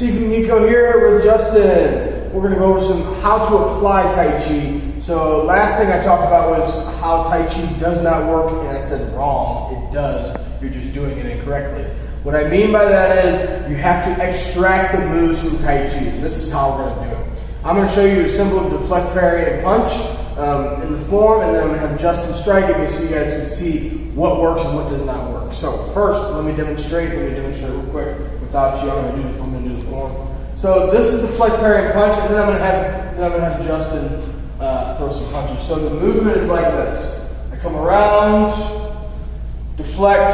Stephen Nico here with Justin. We're going to go over some how to apply Tai Chi. So last thing I talked about was how Tai Chi does not work, and I said wrong. It does. You're just doing it incorrectly. What I mean by that is you have to extract the moves from Tai Chi. This is how we're going to do it. I'm going to show you a simple deflect, parry, and punch in the form, and then I'm going to have Justin strike at me so you guys can see what works and what does not work. So first, let me demonstrate real quick without you. I'm going to do the form. So this is deflect, parry, and punch, and then I'm going to have Justin throw some punches. So the movement is like this. I come around, deflect,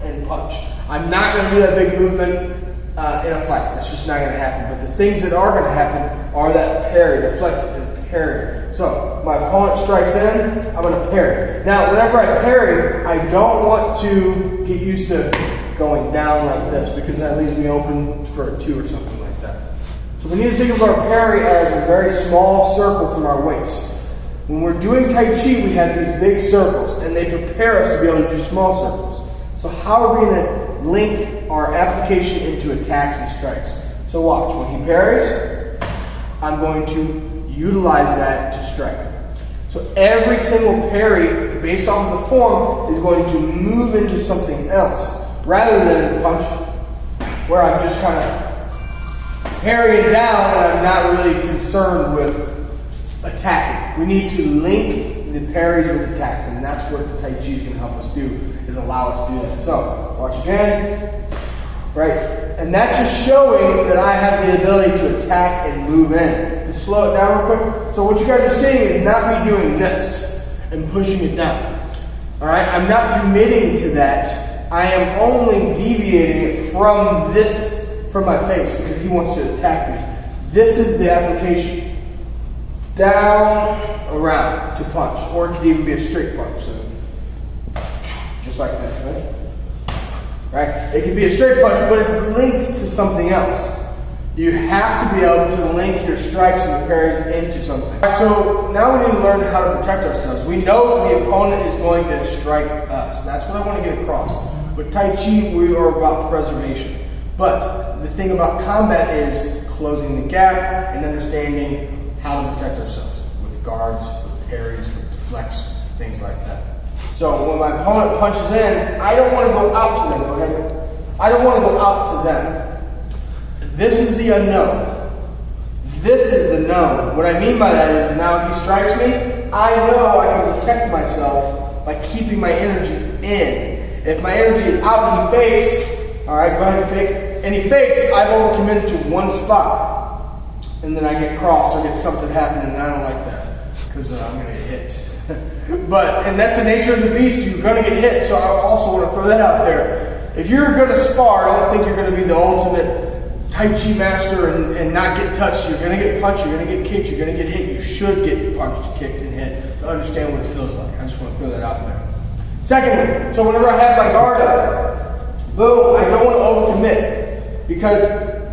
and punch. I'm not going to do that big movement in a fight. That's just not going to happen. But the things that are going to happen are that parry, deflect, and parry. So my opponent strikes in, I'm going to parry. Now, whenever I parry, I don't want to get used to going down like this because that leaves me open for a 2 or something like that. So we need to think of our parry as a very small circle from our waist. When we're doing Tai Chi, we have these big circles, and they prepare us to be able to do small circles. So how are we going to link our application into attacks and strikes? So watch, when he parries, I'm going to utilize that to strike. So every single parry, based off of the form, is going to move into something else, rather than a punch, where I'm just kind of parrying down and I'm not really concerned with attacking. We need to link the parries with attacks, and that's what the Tai Chi is going to help us do, is allow us to do that. So, watch again, right? And that's just showing that I have the ability to attack and move in. To slow it down real quick. So what you guys are seeing is not me doing this and pushing it down. All right? I'm not committing to that. I am only deviating it from my face because he wants to attack me. This is the application. Down, around to punch, or it could even be a straight punch. So, just like that, right? It can be a straight punch, but it's linked to something else. You have to be able to link your strikes and your parries into something. So now we need to learn how to protect ourselves. We know the opponent is going to strike us. That's what I want to get across. With Tai Chi, we are about preservation. But the thing about combat is closing the gap and understanding how to protect ourselves with guards, with parries, with deflects, things like that. So when my opponent punches in, I don't want to go out to them. Go ahead. I don't want to go out to them. This is the unknown. This is the known. What I mean by that is now if he strikes me, I know I can protect myself by keeping my energy in. If my energy is out and he fakes, all right, go ahead and fake. And he fakes, I've overcommitted to one spot. And then I get crossed or get something happen, and I don't like that because I'm going to get hit. And that's the nature of the beast. You're going to get hit. So I also want to throw that out there. If you're going to spar, I don't think you're going to be the ultimate Tai Chi master and not get touched. You're going to get punched, you're going to get kicked, you're going to get hit. You should get punched, kicked, and hit to understand what it feels like. I just want to throw that out there. Secondly, so whenever I have my guard up, boom, I don't want to overcommit because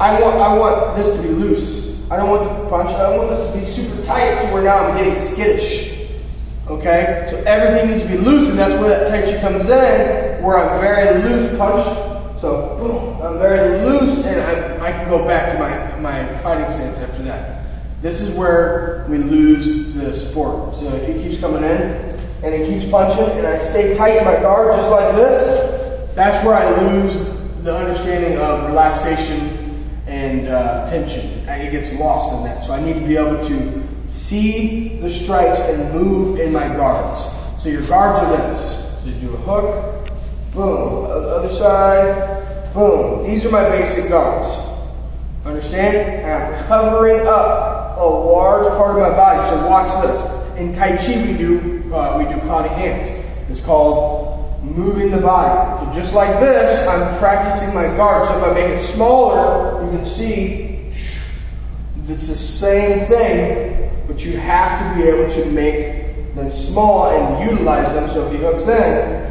I want this to be loose. I don't want the punch. I don't want this to be super tight to where now I'm getting skittish. Okay? So everything needs to be loose, and that's where that Tai Chi comes in, where I'm very loose punch. So, boom, I'm very loose, and I can go back to my fighting stance after that. This is where we lose the sport. So if he keeps coming in, and he keeps punching, and I stay tight in my guard just like this, that's where I lose the understanding of relaxation and tension. It gets lost in that. So I need to be able to see the strikes and move in my guards. So your guards are this. So you do a hook, boom, other side, boom. These are my basic guards. Understand? And I'm covering up a large part of my body. So watch this. In Tai Chi we do cloudy hands. It's called moving the body. So just like this, I'm practicing my guard. So if I make it smaller, you can see it's the same thing, but you have to be able to make them small and utilize them. So if he hooks in,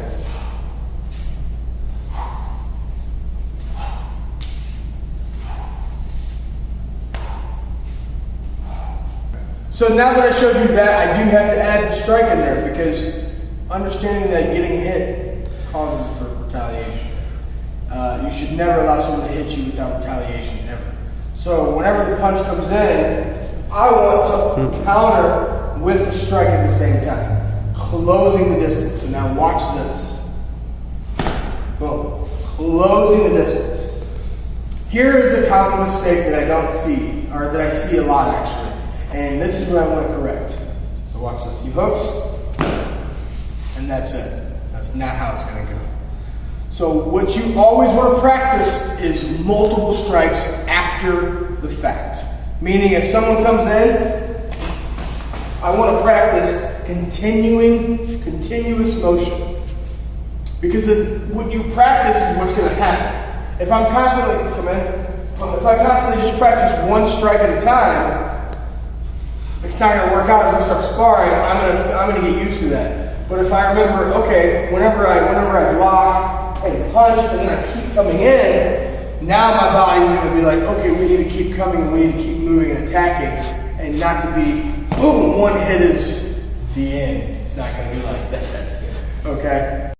so now that I showed you that, I do have to add the strike in there because understanding that getting hit causes for retaliation. You should should never allow someone to hit you without retaliation, ever. So whenever the punch comes in, I want to counter with the strike at the same time, closing the distance. So now watch this. Boom. Closing the distance. Here is the common mistake that I don't see, or that I see a lot actually. And this is what I want to correct. So watch this. You hooks, and that's it. That's not how it's going to go. So what you always want to practice is multiple strikes after the fact. Meaning if someone comes in, I want to practice continuous motion. Because what you practice is what's going to happen. If I constantly just practice one strike at a time, it's not going to work out. As we start sparring, I'm going to get used to that. But if I remember, okay, whenever I block and punch, and then I keep coming in, now my body's going to be like, okay, we need to keep coming, we need to keep moving and attacking, and not to be, boom, one hit is the end. It's not going to be like that. Okay?